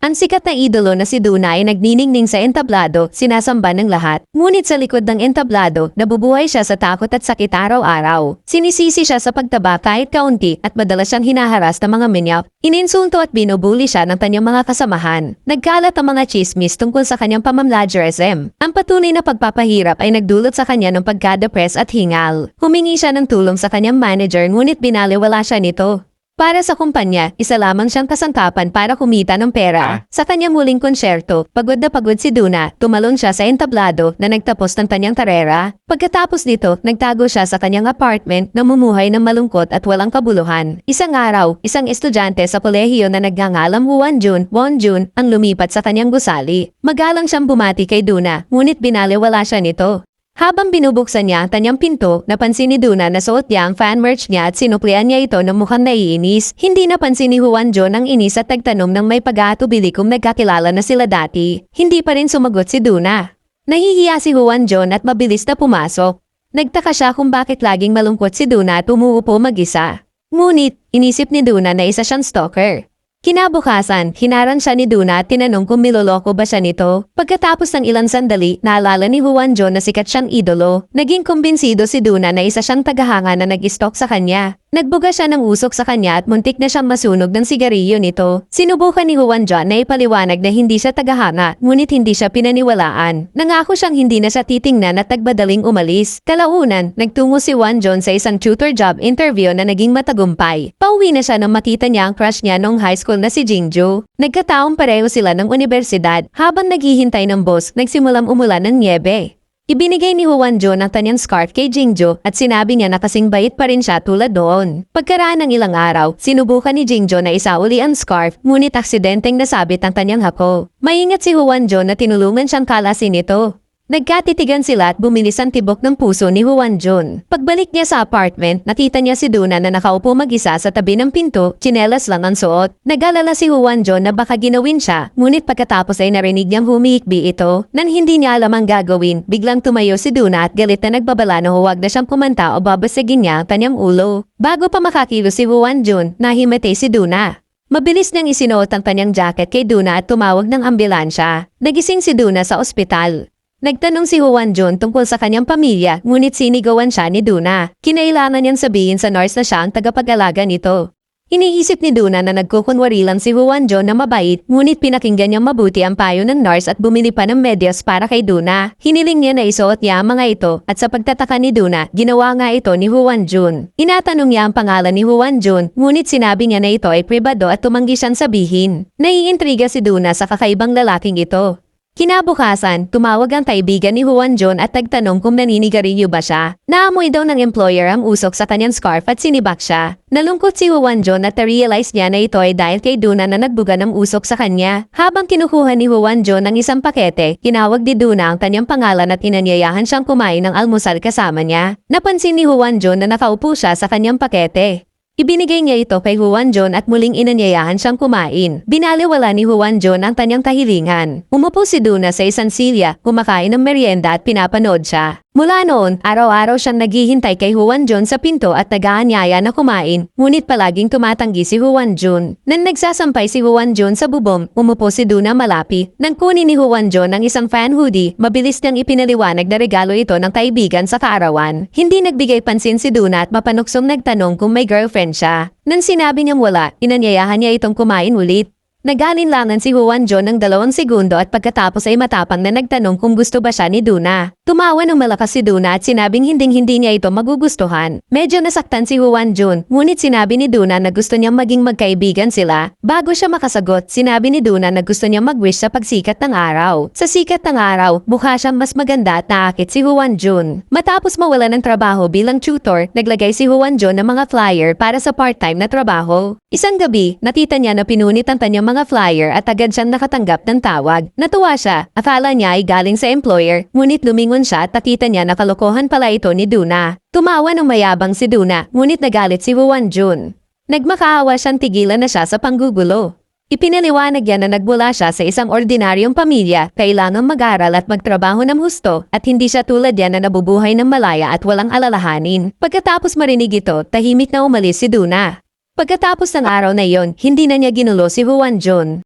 Ang sikat na idolo na si Duna ay nagniningning sa entablado, sinasamba ng lahat. Ngunit sa likod ng entablado, nabubuhay siya sa takot at sakit araw-araw. Sinisisi siya sa pagtaba kahit kaunti at madalas siyang hinaharas ng mga minyap. Ininsulto at binubuli siya ng kanyang mga kasamahan. Nagkalat ang mga chismis tungkol sa kanyang pamamlagerism. Ang patunay na pagpapahirap ay nagdulot sa kanya ng pagka-depress at hingal. Humingi siya ng tulong sa kanyang manager ngunit binaliwala siya nito. Para sa kumpanya, isa lamang siyang kasangkapan para kumita ng pera. Sa kanyang muling konsyerto, pagod na pagod si Duna, tumalon siya sa entablado na nagtapos ng kanyang karera. Pagkatapos nito, nagtago siya sa kanyang apartment na mumuhay ng malungkot at walang kabuluhan. Isang araw, isang estudyante sa kolehiyo na nagngangalang Won Jun ang lumipat sa kanyang gusali. Magalang siyang bumati kay Duna, ngunit binaliwala siya nito. Habang binubuksan niya ang kanyang pinto, napansin ni Duna na suot niya ang fan merch niya at sinuklian niya ito ng mukhang naiinis. Hindi napansin ni Juan John ang inis at nagtanong ng may pag-aatubili kung nagkakilala na sila dati. Hindi pa rin sumagot si Duna. Nahihiya si Juan John at mabilis na pumasok. Nagtaka siya kung bakit laging malungkot si Duna at umuupo mag-isa. Ngunit, inisip ni Duna na isa siyang stalker. Kinabukasan, hinaran siya ni Duna at tinanong kung miloloko ba siya nito. Pagkatapos ng ilang sandali, naalala ni Juan John na sikat siyang idolo. Naging kumbinsido si Duna na isa siyang tagahanga na nag-stalk sa kanya. Nagbuga siya ng usok sa kanya at muntik na siyang masunog ng sigarilyo nito. Sinubukan ni Juan John na ipaliwanag na hindi siya tagahanga, ngunit hindi siya pinaniwalaan. Nangako siyang hindi na siya titingnan at nagbadaling umalis. Kalaunan, nagtungo si Juan John sa isang tutor job interview na naging matagumpay. Pauwi na siya nang makita niya ang crush niya noong high school na si Jingjo. Nagkataong pareho sila ng universidad. Habang naghihintay ng boss, nagsimulang umulan ng niebe. Ibinigay ni Juan John ang kanyang scarf kay Jingjo at sinabi niya na kasing bait pa rin siya tulad noon. Pagkaraan ng ilang araw, sinubukan ni Jingjo na isauli ang scarf, ngunit aksidenteng nasabit ang kanyang hako. Maingat si Juan John na tinulungan siyang kalasin ito. Nagkatitigan sila at bumilis ang tibok ng puso ni Juan John. Pagbalik niya sa apartment, nakita niya si Duna na nakaupo mag-isa sa tabi ng pinto, tsinelas lang ang suot. Nag-alala si Juan John na baka ginawin siya, ngunit pagkatapos ay narinig niyang humihikbi ito. Nang hindi niya alam ang gagawin, biglang tumayo si Duna at galit na nagbabala na huwag na siyang pumanta o babasagin niya ang kanyang ulo. Bago pa makakilo si Juan John, nahimatay si Duna. Mabilis niyang isinuot ang kanyang jacket kay Duna at tumawag ng ambulansya. Nagising si Duna sa ospital. Nagtanong si Juan John tungkol sa kanyang pamilya, ngunit sinigawan siya ni Duna. Kinailangan niyang sabihin sa nurse na siya ang tagapag-alaga nito. Iniisip ni Duna na nagkukunwari lang si Juan John na mabait, ngunit pinakinggan niyang mabuti ang payo ng nurse at bumili pa ng medyas para kay Duna. Hiniling niya na isuot niya ang mga ito at sa pagtataka ni Duna, ginawa nga ito ni Juan John. Inatanong niya ang pangalan ni Juan John, ngunit sinabi niya na ito ay pribado at tumanggi siyang sabihin. Naiintriga si Duna sa kakaibang lalaking ito. Kinabukasan, tumawag ang kaibigan ni Juan John at nagtanong kung naninigarilyo ba siya. Naamoy daw ng employer ang usok sa kanyang scarf at sinibak siya. Nalungkot si Juan John at na-realize niya na ito ay dahil kay Duna na nagbuga ng usok sa kanya. Habang kinukuha ni Juan John ang isang pakete, tinawag ni Duna ang kanyang pangalan at inanyayahan siyang kumain ng almusal kasama niya. Napansin ni Juan John na nakaupo siya sa kanyang pakete. Ibinigay niya ito kay Juan John at muling inanyayahan siyang kumain. Binaliwala ni Juan John ang kanyang kahilingan. Umupo si Duna sa isang silya, kumakain ng merienda at pinapanood siya. Mula noon, araw-araw siyang naghihintay kay Juan John sa pinto at nag-aanyaya na kumain, ngunit palaging tumatanggi si Juan John. Nang nagsasampay si Juan John sa bubong, umupo si Duna malapi. Nang kunin ni Juan John ang isang fan hoodie, mabilis niyang ipinaliwanag na regalo ito ng kaibigan sa kaarawan. Hindi nagbigay pansin si Duna at mapanuksong nagtanong kung may girlfriend siya. Nang sinabi niyang wala, inanyayahan niya itong kumain ulit. Nag-alinlangan si Juan John ng 2 segundo at pagkatapos ay matapang na nagtanong kung gusto ba siya ni Duna. Tumawa ng malakas si Duna at sinabing hinding-hindi niya ito magugustuhan. Medyo nasaktan si Juan John, ngunit sinabi ni Duna na gusto niyang maging magkaibigan sila. Bago siya makasagot, sinabi ni Duna na gusto niyang mag-wish sa pagsikat ng araw. Sa sikat ng araw, mukha siyang mas maganda at naakit si Juan John. Matapos mawala ng trabaho bilang tutor, naglagay si Juan John ng mga flyer para sa part-time na trabaho. Isang gabi, nakita niya na pinunit ang kanyang mga flyer at agad siyang nakatanggap ng tawag. Natuwa siya, akala niya ay galing sa employer, ngunit lumingon siya at nakita niya na kalokohan pala ito ni Duna. Tumawa ng mayabang si Duna, ngunit nagalit si Juan John. Nagmakaawa siyang tigilan na siya sa panggugulo. Ipinaliwanag niya na nagmula siya sa isang ordinaryong pamilya, kailangang mag-aral at magtrabaho ng husto at hindi siya tulad yan na nabubuhay ng malaya at walang alalahanin. Pagkatapos marinig ito, tahimik na umalis si Duna. Pagkatapos ng araw na iyon, hindi na niya ginulo si Juan John.